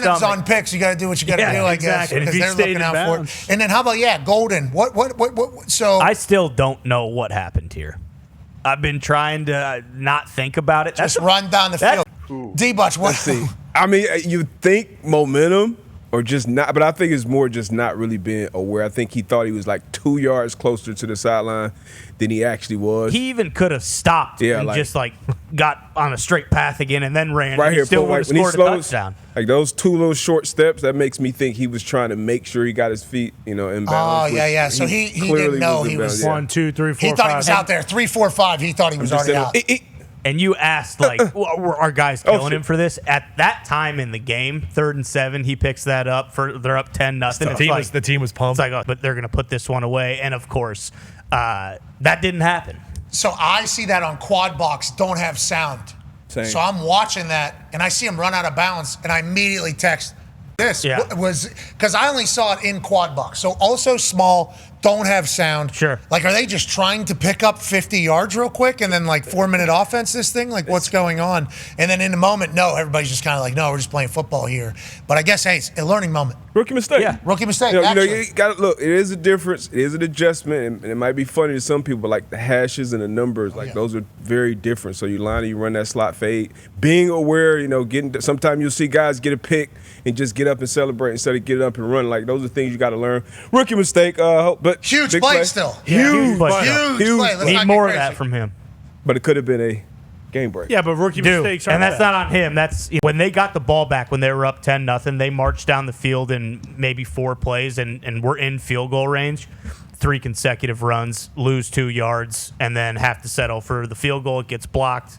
It's on picks. You got to do what you got to do, I guess, because they're looking out for it. And then how about Golden? What? So I still don't know what happened here. I've been trying to not think about it. Just run down the field. D-Butch, what? Let's see. I mean, you think momentum or just not, but I think it's more just not really being aware. I think he thought he was like 2 yards closer to the sideline than he actually was. He even could have stopped and just got on a straight path again and then ran. Right here, still would have scored a touchdown. Like those two little short steps, that makes me think he was trying to make sure he got his feet, in bounds. Oh, yeah. So he didn't know he was 1, 2, 3, 4, 5. He thought he was out there. 3, 4, 5. He thought he was already out. And you asked, were our guys killing him for this? At that time in the game, 3rd and 7, he picks that up. They're up 10-0. The team was pumped. It's like, but they're going to put this one away. And, of course, that didn't happen. So I see that on quad box, don't have sound. Same. So I'm watching that, and I see him run out of bounds, and I immediately text this. Was because I only saw it in quad box. So also small, don't have sound. Sure. Like, are they just trying to pick up 50 yards real quick and then 4-minute offense this thing? Like, what's going on? And then in the moment, no, everybody's just kind of like, no, we're just playing football here. But I guess, hey, it's a learning moment. Rookie mistake. Yeah, rookie mistake. You got to look. It is a difference. It is an adjustment, and it might be funny to some people. Like the hashes and the numbers, those are very different. So you line, you run that slot fade. Being aware, sometimes you'll see guys get a pick and just get up and celebrate instead of get up and run. Like those are things you got to learn. Rookie mistake, but huge play still. Huge play. Need more of that from him. But it could have been a game break. Yeah, but rookie mistakes are and that's not on him. That's when they got the ball back when they were up 10-0. They marched down the field in maybe 4 plays and were in field goal range. 3 consecutive runs, lose 2 yards, and then have to settle for the field goal. It gets blocked.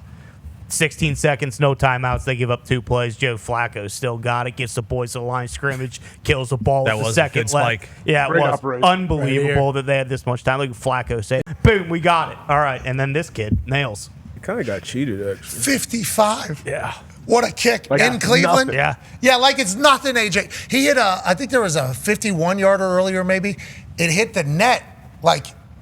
16 seconds, no timeouts. They give up 2 plays. Joe Flacco still got it. Gets the boys to the line of scrimmage. Kills the ball with a second left. Yeah, it was unbelievable that they had this much time. Look at Flacco say, boom, we got it. All right, and then this kid nails. He kind of got cheated, actually. 55. Yeah. What a kick in Cleveland. Nothing. Yeah, like it's nothing, AJ. He hit I think there was a 51-yarder earlier maybe. It hit the net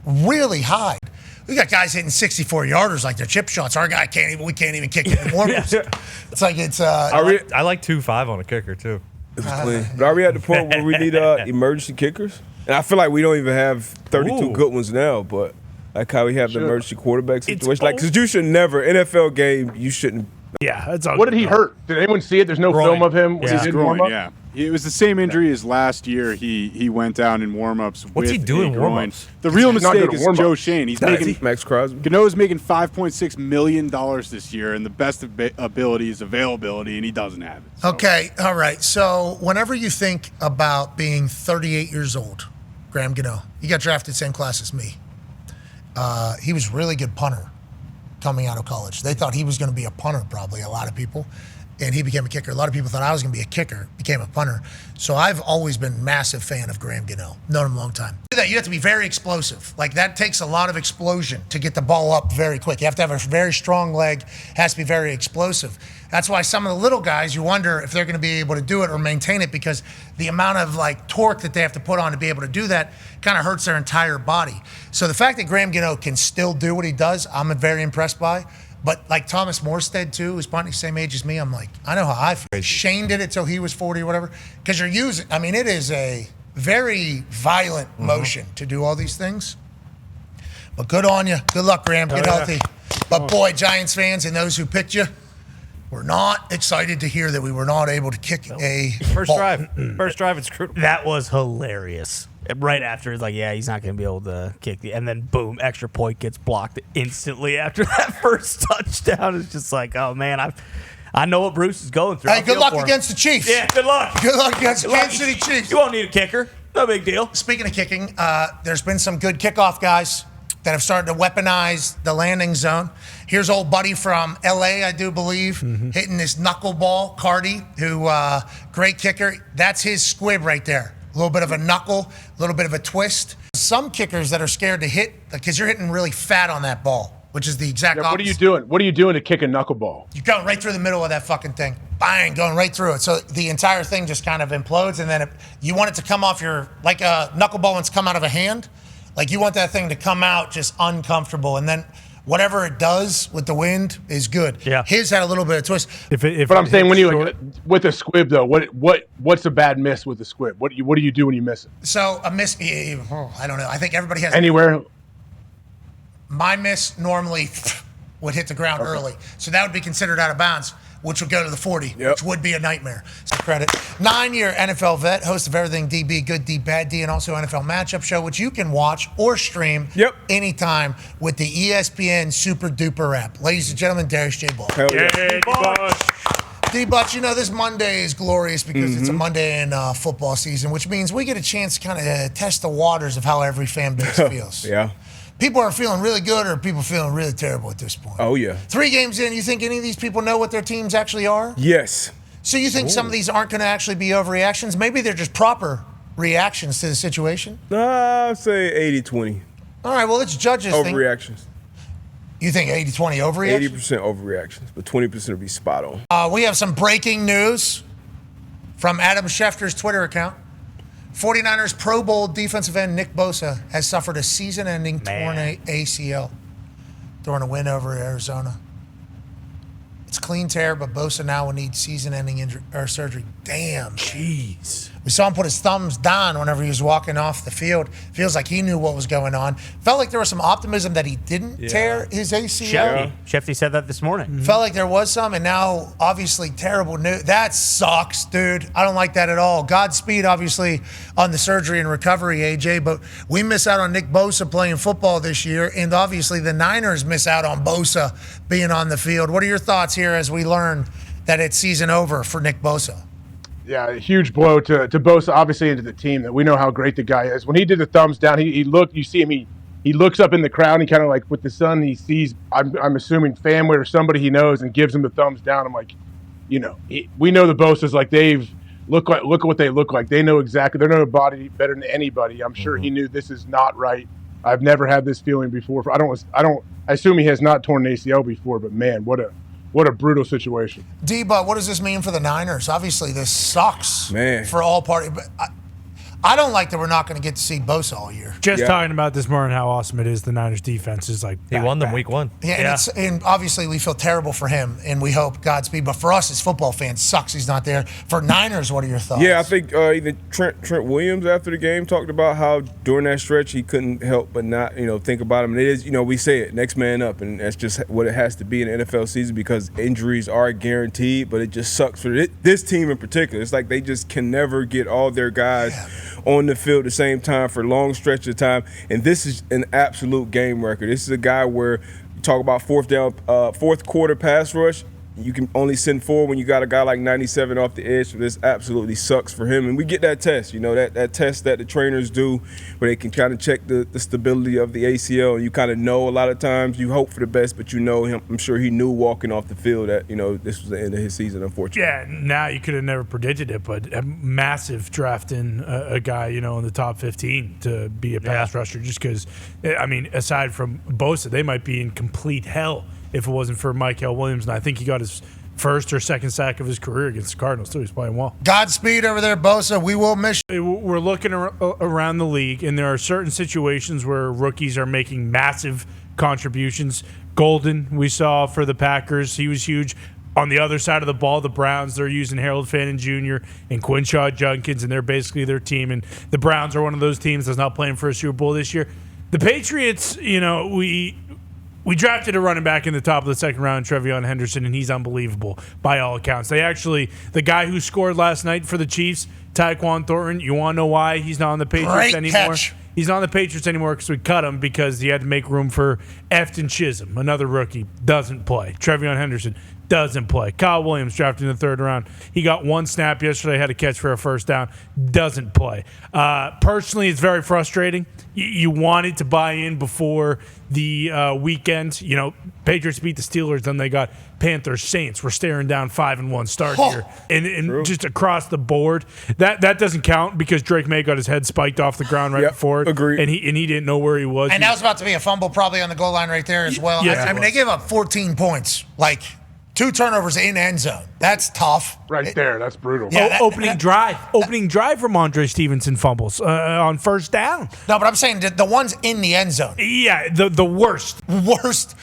really high. We got guys hitting 64-yarders like they're chip shots. Our guy we can't even kick it in warm-ups. It's like it's I like 2-5 on a kicker too. It was clean. But are we at the point where we need emergency kickers? And I feel like we don't even have 32 good ones now, but like how we have the emergency quarterback situation. Because you should never, NFL game, you shouldn't. Yeah, that's all. What did he hurt? Did anyone see it? There's no film of him. His groin, yeah. It was the same injury as last year. He went down in warm-ups. What's he doing in warm-ups? The real mistake is Joe Shane. He's making Max Crosby. Gano's making $5.6 million this year, and the best ability is availability, and he doesn't have it. So. Okay, all right. So whenever you think about being 38 years old, Graham Gano, he got drafted same class as me. He was a really good punter coming out of college. They thought he was going to be a punter, probably, a lot of people. And he became a kicker. A lot of people thought I was going to be a kicker, became a punter. So I've always been a massive fan of Graham Gano. Known him a long time. You have to be very explosive. Like, that takes a lot of explosion to get the ball up very quick. You have to have a very strong leg. Has to be very explosive. That's why some of the little guys, you wonder if they're going to be able to do it or maintain it, because the amount of torque that they have to put on to be able to do that kind of hurts their entire body. So the fact that Graham Gano can still do what he does, I'm very impressed by. But like Thomas Morstead, too, who's probably the same age as me, I'm like, I know how I feel. Shane did it till he was 40 or whatever. Because you're using, it is a very violent motion to do all these things. But good on you. Good luck, Graham. Get healthy. But boy, Giants fans and those who picked you, we're not excited to hear that we were not able to kick a first ball. First drive, it's crucial. That was hilarious. Right after, it's like, yeah, he's not going to be able to kick and then boom, extra point gets blocked instantly after that first touchdown. It's just like, oh man, I know what Bruce is going through. Hey, good luck against the Chiefs. Yeah, good luck. Good luck against the Kansas City Chiefs. You won't need a kicker. No big deal. Speaking of kicking, there's been some good kickoff guys that have started to weaponize the landing zone. Here's old buddy from L.A., I do believe, hitting this knuckleball, Cardi, who, great kicker. That's his squib right there. A little bit of a knuckle, a little bit of a twist. Some kickers that are scared to hit, because you're hitting really fat on that ball, which is the exact opposite. What are you doing? What are you doing to kick a knuckleball? You're going right through the middle of that fucking thing. Bang, going right through it. So the entire thing just kind of implodes, and then you want it to come off like a knuckleball wants to come out of a hand. Like, you want that thing to come out just uncomfortable. And then whatever it does with the wind is good. Yeah. His had a little bit of twist. But I'm saying when you with a squib though, what's a bad miss with a squib? What do you do when you miss it? So a miss, I don't know. I think everybody has Anywhere. My miss normally would hit the ground early. So that would be considered out of bounds, which would go to the 40, which would be a nightmare. So credit. 9-year NFL vet, host of Everything DB, Good D, Bad D, and also NFL Matchup Show, which you can watch or stream anytime with the ESPN Super Duper app. Ladies and gentlemen, Darius J. Ball. D-Butch, you know, this Monday is glorious because it's a Monday in football season, which means we get a chance to kind of test the waters of how every fan base feels. Yeah. People are feeling really good or people feeling really terrible at this point? Oh, yeah. 3 games in, you think any of these people know what their teams actually are? Yes. So you think some of these aren't going to actually be overreactions? Maybe they're just proper reactions to the situation? I'd say 80-20. All right, well, let's judge this thing. Overreactions. You think 80-20 overreactions? 80% overreactions, but 20% will be spot on. We have some breaking news from Adam Schefter's Twitter account. 49ers Pro Bowl defensive end Nick Bosa has suffered a season-ending torn ACL during a win over Arizona. It's clean tear, but Bosa now will need season-ending surgery. Damn. Jeez. We saw him put his thumbs down whenever he was walking off the field. Feels like he knew what was going on. Felt like there was some optimism that he didn't tear his ACL. Shefty said that this morning. Felt like there was some, and now obviously terrible news. That sucks, dude. I don't like that at all. Godspeed, obviously, on the surgery and recovery, AJ, but we miss out on Nick Bosa playing football this year, and obviously the Niners miss out on Bosa being on the field. What are your thoughts here as we learn that it's season over for Nick Bosa? Yeah, a huge blow to Bosa, obviously, into the team. That we know how great the guy is. When he did the thumbs down, he looked. You see him. He looks up in the crowd. And he kind of like with the sun. He sees. I'm assuming family or somebody he knows, and gives him the thumbs down. I'm like, you know, we know the Bosas like they've look at what they look like. They know exactly. They know their body better than anybody. I'm sure he knew this is not right. I've never had this feeling before. I assume he has not torn an ACL before, but man, what a brutal situation. D-But, what does this mean for the Niners? Obviously, this sucks Man. for all parties. But I don't like that we're not going to get to see Bosa all year. Just talking about this morning, how awesome it is. The Niners defense is like he won them week 1. Yeah, and obviously we feel terrible for him, and we hope Godspeed. But for us as football fans, sucks he's not there. For Niners, what are your thoughts? Yeah, I think even Trent Williams after the game talked about how during that stretch he couldn't help but not think about him. And it is we say it, next man up, and that's just what it has to be in the NFL season because injuries are guaranteed. But it just sucks for this team in particular. It's like they just can never get all their guys on the field at the same time for long stretches of time. And this is an absolute game record. This is a guy where you talk about fourth quarter pass rush. You can only send 4 when you got a guy like 97 off the edge. So this absolutely sucks for him. And we get that test, that test that the trainers do where they can kind of check the stability of the ACL. And you kind of know a lot of times you hope for the best, but him. I'm sure he knew walking off the field that, this was the end of his season, unfortunately. Yeah, now you could have never predicted it, but a massive drafting a guy, in the top 15 to be a pass rusher just because, aside from Bosa, they might be in complete hell if it wasn't for Michael Williams. And I think he got his first or second sack of his career against the Cardinals, too. He's playing well. Godspeed over there, Bosa. We will miss you. We're looking around the league, and there are certain situations where rookies are making massive contributions. Golden, we saw for the Packers. He was huge. On the other side of the ball, the Browns, they're using Harold Fannin Jr. and Quinshaw Junkins, and they're basically their team. And the Browns are one of those teams that's not playing for a Super Bowl this year. The Patriots, we drafted a running back in the top of the second round, Trevion Henderson, and he's unbelievable by all accounts. The guy who scored last night for the Chiefs, Tyquan Thornton, you want to know why he's not on the Patriots anymore? Catch. He's not on the Patriots anymore because we cut him because he had to make room for Efton Chisholm, another rookie, doesn't play. Trevion Henderson doesn't play. Kyle Williams drafted in the third round. He got 1 snap yesterday, had a catch for a first down, doesn't play. Personally, it's very frustrating. You wanted to buy in before the weekend. Patriots beat the Steelers, then they got Panthers, Saints. We're staring down 5-1 start here. And just across the board, that doesn't count because Drake May got his head spiked off the ground right before it. Agreed. And he didn't know where he was. And that was about to be a fumble probably on the goal line right there as well. Yes, they gave up 14 points, 2 turnovers in end zone. That's tough. Right there. That's brutal. Yeah, Opening drive from Andre Stevenson fumbles on first down. No, but I'm saying the ones in the end zone. Yeah, the worst. Worst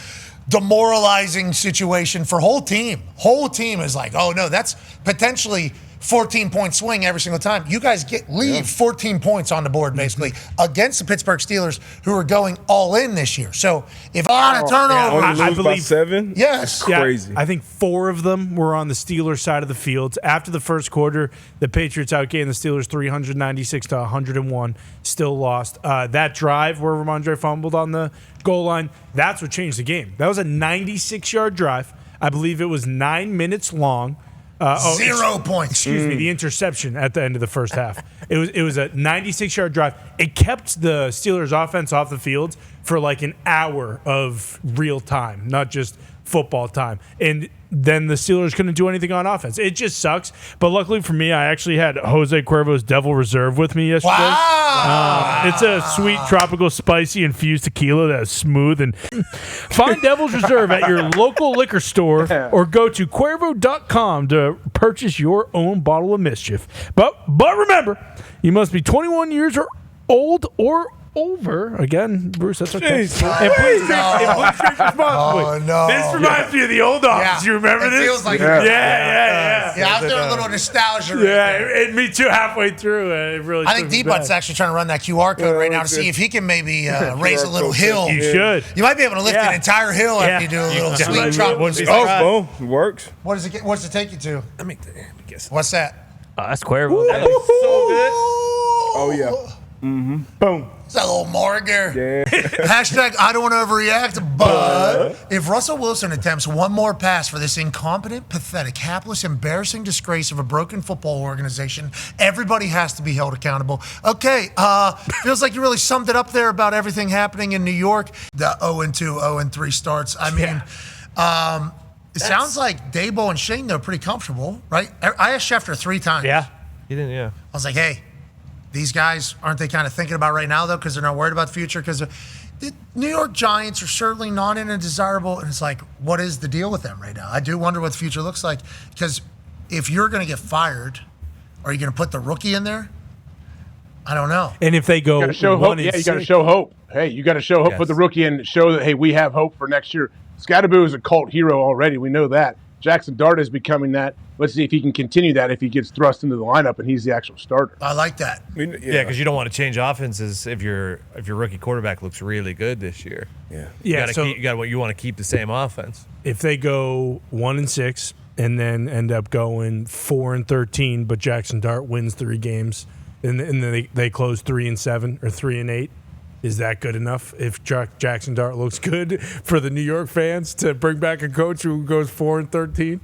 demoralizing situation for whole team. Whole team is like, oh no, that's potentially 14-point swing every single time. You guys leave 14 points on the board basically against the Pittsburgh Steelers, who are going all in this year. So if on a turnover, Only lose by 7? Yes. That's crazy. I think 4 of them were on the Steelers side of the field. After the first quarter, the Patriots outgained the Steelers 396 to 101. Still lost. That drive where Ramondre fumbled on the goal line, that's what changed the game. That was a 96-yard drive. I believe it was 9 minutes long. 0 points. Excuse me, the interception at the end of the first half. It was a 96-yard drive. It kept the Steelers' offense off the field for like an hour of real time, not just football time. And then the Steelers couldn't do anything on offense. It just sucks. But luckily for me, I actually had Jose Cuervo's Devil Reserve with me yesterday. Wow. It's a sweet, tropical, spicy infused tequila that's smooth. And find Devil's Reserve at your local liquor store or go to Cuervo.com to purchase your own bottle of mischief. But remember, you must be 21 years or old or over. Again, Bruce, that's okay. And please drink responsibly. Oh, no. This reminds me of the old office. Yeah. You remember It this? feels like Yeah. Yeah, I'm doing a little nostalgia right there. Yeah, and me too. Halfway through, it really. I think took me D-Butt's back. actually trying to run that QR code right now to see if he can maybe raise a little hill. You should. You might be able to lift Yeah. an entire hill after you do a little sweet tropical. wouldn't be Oh, boom. It works. What does it get? What's it take you to? Let me guess. What's that? That's Cuervo. That looks so good. Oh, yeah. Boom. Is that a little Morgan? Yeah. Hashtag I don't want to overreact, but if Russell Wilson attempts one more pass for this incompetent, pathetic, hapless, embarrassing disgrace of a broken football organization, everybody has to be held accountable. Okay, feels like you really summed it up there about everything happening in New York. The 0-2, 0-3 starts. I mean, it sounds like Dabo and Shane, they're pretty comfortable, right? I asked Schefter 3 times. Yeah. He didn't, yeah. I was like, hey, these guys, aren't they kind of thinking about right now, though, because they're not worried about the future? Because the New York Giants are certainly not in a desirable, and it's like, what is the deal with them right now? I do wonder what the future looks like, because if you're going to get fired, are you going to put the rookie in there? I don't know. And if they go, You got to show hope. Yeah, you got to show hope. Hey, you got to show hope for the rookie and show that, hey, we have hope for next year. Scatterboo is a cult hero already. We know that. Jackson Dart is becoming that. Let's see if he can continue that if he gets thrust into the lineup and he's the actual starter. I like that. Yeah, because you don't want to change offenses if your rookie quarterback looks really good this year. Yeah. Yeah, You want to keep the same offense. if they go 1-6 and then end up going 4-13, but Jackson Dart wins 3 games, and then they close 3-7 or 3-8. Is that good enough? If Jackson Dart looks good for the New York fans to bring back a coach who goes 4-13?